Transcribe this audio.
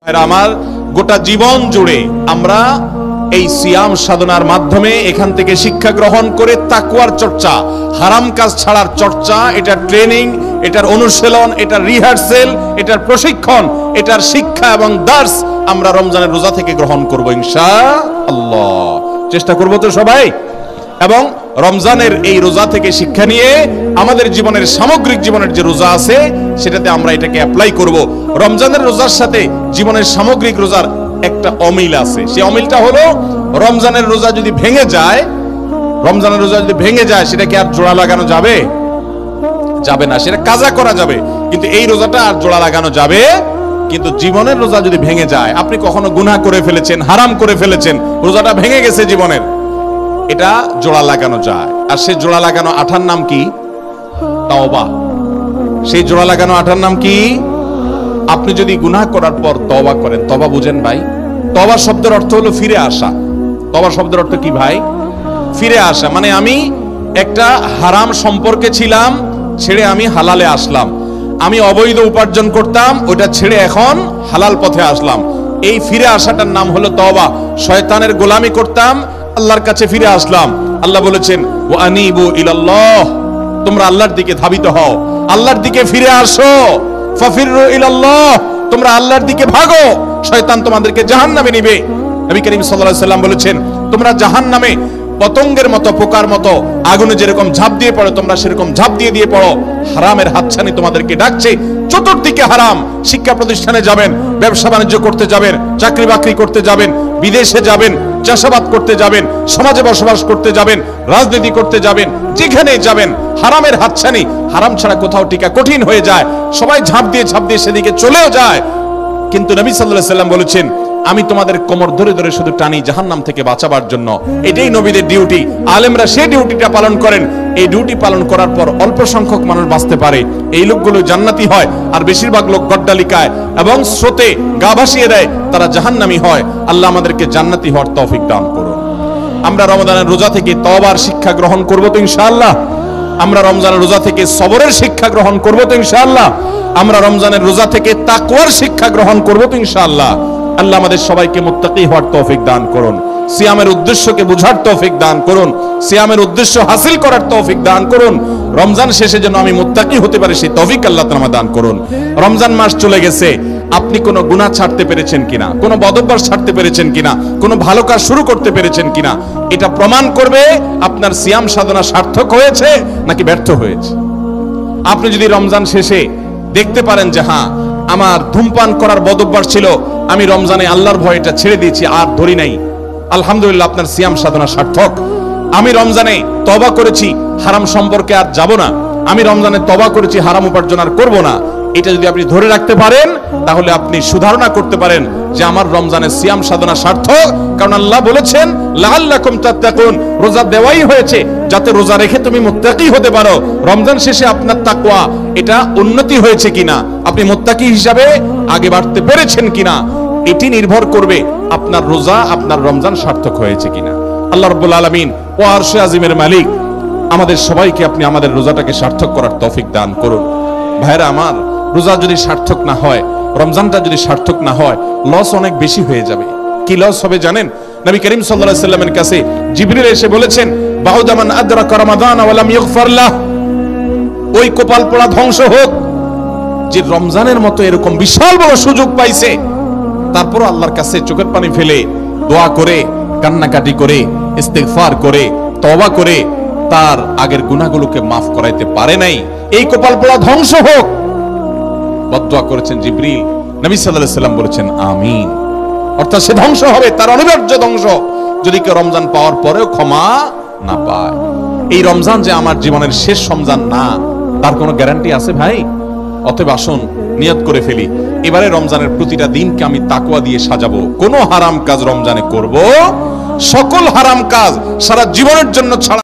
আমার গোটা জীবন জুড়ে আমরা এই সিয়াম সাধনার মাধ্যমে এখান থেকে শিক্ষা গ্রহণ করে তাকওয়ার চর্চা, হারাম কাজ ছাড়ার চর্চা, এটার ট্রেনিং, এটার অনুশীলন, এটার রিহার্সেল, এটার প্রশিক্ষণ, এটার শিক্ষা এবং দার্স আমরা রমজানের রোজা থেকে গ্রহণ করব ইনশাআল্লাহ। চেষ্টা করব তো সবাই, এবং রমজানের এই রোজা থেকে শিক্ষা নিয়ে আমাদের জীবনের সামগ্রিক জীবনের যে রোজা আছে সেটাতে আমরা এটাকে অ্যাপ্লাই করব। রমজানের রোজার সাথে জীবনের সামগ্রিক রোজার একটা অমিল আছে। সেই অমিলটা হলো রমজানের রোজা যদি ভেঙে যায়, রমজানের রোজা যদি ভেঙে যায় সেটাকে আর জোড়া লাগানো যাবে যাবে না, সেটা কাজা করা যাবে, কিন্তু এই রোজাটা আর জোড়া লাগানো যাবে। কিন্তু জীবনের রোজা যদি ভেঙে যায়, আপনি কখনো গুনাহ করে ফেলেছেন, হারাম করে ফেলেছেন, রোজাটা ভেঙে গেছে জীবনের, এটা জোড়া লাগানো যায়। আর সেই জোড়া লাগানো আঠার নাম কি? তওবা। সেই জোড়া লাগানো আঠার নাম কি? আপনি যদি গুনাহ করার পর তওবা করেন, তওবা বুঝেন ভাই? তওবা শব্দের অর্থ হলো ফিরে আসা। তওবা শব্দের অর্থ কি ভাই? ফিরে আসা। মানে আমি একটা হারাম সম্পর্কে ছিলাম, ছেড়ে আমি হালালে আসলাম। আমি অবৈধ উপার্জন করতাম, ওটা ছেড়ে এখন হালাল পথে আসলাম। এই ফিরে আসাটার নাম হলো তওবা। শয়তানের গোলামি করতাম, আল্লাহর কাছে ফিরে আসলাম। আল্লাহ বলেছেন ওয়া আনিবু ইলাল্লাহ, তোমরা আল্লাহর দিকে ধাবিত হও, আল্লাহর দিকে ফিরে আসো। ফাফিরু ইলাল্লাহ, তোমরা আল্লাহর দিকে ভাগো, শয়তান তোমাদেরকে জাহান্নামে নিবে। নবী করিম সাল্লাল্লাহু আলাইহি সাল্লাম বলেছেন তোমরা জাহান্নামে পতঙ্গের মতো, পোকার মতো আগুনে যেরকম ঝাঁপ দিয়ে পড়ো, তোমরা সেরকম ঝাঁপ দিয়ে পড়ো। হারামের হাতছানি তোমাদেরকে ডাকছে, চতুর্দিকে হারাম। শিক্ষা প্রতিষ্ঠানে যাবেন, ব্যবসা বাণিজ্য করতে যাবেন, চাকরি বাকরি করতে যাবেন, বিদেশে যাবেন, চাষাবাদ করতে যাবেন, সমাজে বসবাস করতে যাবেন, রাজনীতি করতে যাবেন, যেখানে যাবেন হারামের হাতছানি। হারাম ছাড়া কোথাও টিকা কঠিন হয়ে যায়, সবাই ঝাঁপ দিয়ে সেদিকে চলেও যায়। কিন্তু নবী সাল্লাল্লাহু আলাইহি সাল্লাম বলেছেন আমি তোমাদের কোমর ধরে ধরে শুধু টানি জাহান্নাম থেকে বাঁচাবার জন্য। এটাই নবীদের ডিউটি। আলেমরা সেই ডিউটিটা পালন করেন। এই ডিউটি পালন করার পর অল্প সংখ্যক মানুষ বাঁচতে পারে, এই লোকগুলো জান্নাতি হয়। আর বেশিরভাগ লোক গড্ডালিকায় এবং স্রোতে গা ভাসিয়ে দেয়, তারা জাহান্নামী হয়। আল্লাহ আমাদেরকে জান্নাতি হওয়ার তৌফিক দান করুন। আমরা রমজানের রোজা থেকে তওবার শিক্ষা গ্রহণ করব তো ইনশাআল্লাহ। আমরা রমজানের রোজা থেকে সবরের শিক্ষা গ্রহণ করব তো ইনশাআল্লাহ। আমরা রমজানের রোজা থেকে তাকওয়ার শিক্ষা গ্রহণ করব তো ইনশাআল্লাহ। আল্লাহ আমাদের সবাইকে মুত্তাকি হওয়ার তৌফিক দান করুন, সিয়ামের উদ্দেশ্যকে বুঝার তৌফিক দান করুন, সিয়ামের উদ্দেশ্য হাসিল করার তৌফিক দান করুন। রমজান শেষে যেন আমি মুত্তাকি হতে পারি সেই তৌফিক আল্লাহ তাআলা দান করুন। রমজান মাস চলে গেছে, আপনি কোনো গুনাহ ছাড়তে পেরেছেন কিনা, কোনো বদঅভ্যাস ছাড়তে পেরেছেন কিনা, কোনো ভালো কাজ শুরু করতে পেরেছেন কিনা, এটা প্রমাণ করবে আপনার সিয়াম সাধনা সার্থক হয়েছে নাকি ব্যর্থ হয়েছে। আপনি যদি রমজান শেষে দেখতে পারেন যে হ্যাঁ আমার ধূমপান করার বদঅভ্যাস ছিল, আমি রমজানে আল্লাহর ভয়টা ছেড়ে দিয়েছি, আর ধরি নাই, আলহামদুলিল্লাহ আপনার সিয়াম সাধনা সার্থক। আমি রমজানে তওবা করেছি, হারাম সম্পর্কে আর যাব না, আমি রমজানে তওবা করেছি, হারাম উপার্জন আর করব না, এটা যদি আপনি ধরে রাখতে পারেন তাহলে আপনি সুধারণা করতে পারেন যে আমার রমজানের সিয়াম সাধনা সার্থক। কারণ আল্লাহ বলেছেন লাআল্লাকুম তাত্তাকুন, রোজা দেওয়াই হয়েছে যাতে রোজা রেখে তুমি মুত্তাকি হতে পারো। রমজান শেষে আপনার তাকওয়া এটা উন্নতি হয়েছে কিনা, আপনি মুত্তাকি হিসাবে আগে বাড়তে পেরেছেন কিনা, এটি নির্ভর করবে আপনার রোজা, আপনার রমজান সার্থক হয়েছে কিনা। আল্লাহ রাব্বুল আলামিন ও আরশে আজিমের মালিক আমাদের সবাইকে আপনি আমাদের রোজাটাকে সার্থক করার তৌফিক দান করুন। ভাইরা আমার, রোজা যদি সার্থক না হয়, রমজানটা যদি সার্থক না হয়, লস অনেক বেশি হয়ে যাবে। কি লস হবে জানেন? নবী করিম সাল্লাল্লাহু আলাইহি সাল্লামের কাছে জিবরিল এসে বলেছেন বাউদা মান আদরাকা রমাদান ওয়া লাম ইগফার লাহ, ওই কপাল পোড়া ধ্বংস হোক যে রমজানের মতো এরকম বিশাল বড় সুযোগ পাইছে, তারপর আল্লাহর কাছে চোখের পানি ফেলে দোয়া করে, কান্নাকাটি করে, ইস্তিগফার করে, তওবা করে তার আগের গুনাহগুলোকে মাফ করাইতে পারে নাই। এই কপাল পোড়া ধ্বংস হোক বদদুয়া করেছেন জিবরিল। নবী সাল্লাল্লাহু আলাইহি সাল্লাম বলেছেন আমিন। অর্থাৎ সে ধ্বংস হবে, তার অনিবার্য ধ্বংস, যদি কেউ রমজান পাওয়ার পরেও ক্ষমা না পায়। এই রমজান যে আমার জীবনের শেষ রমজান না, তার কোনো গ্যারান্টি আছে ভাই? অতএব আসুন নিয়ত করে ফেলি, এবারে রমজানের প্রতিটা দিনকে আমি তাকওয়া দিয়ে সাজাবো। কোনো হারাম কাজ রমজানে করব, সকল হারাম কাজ সারা জীবনের জন্য ছাড়া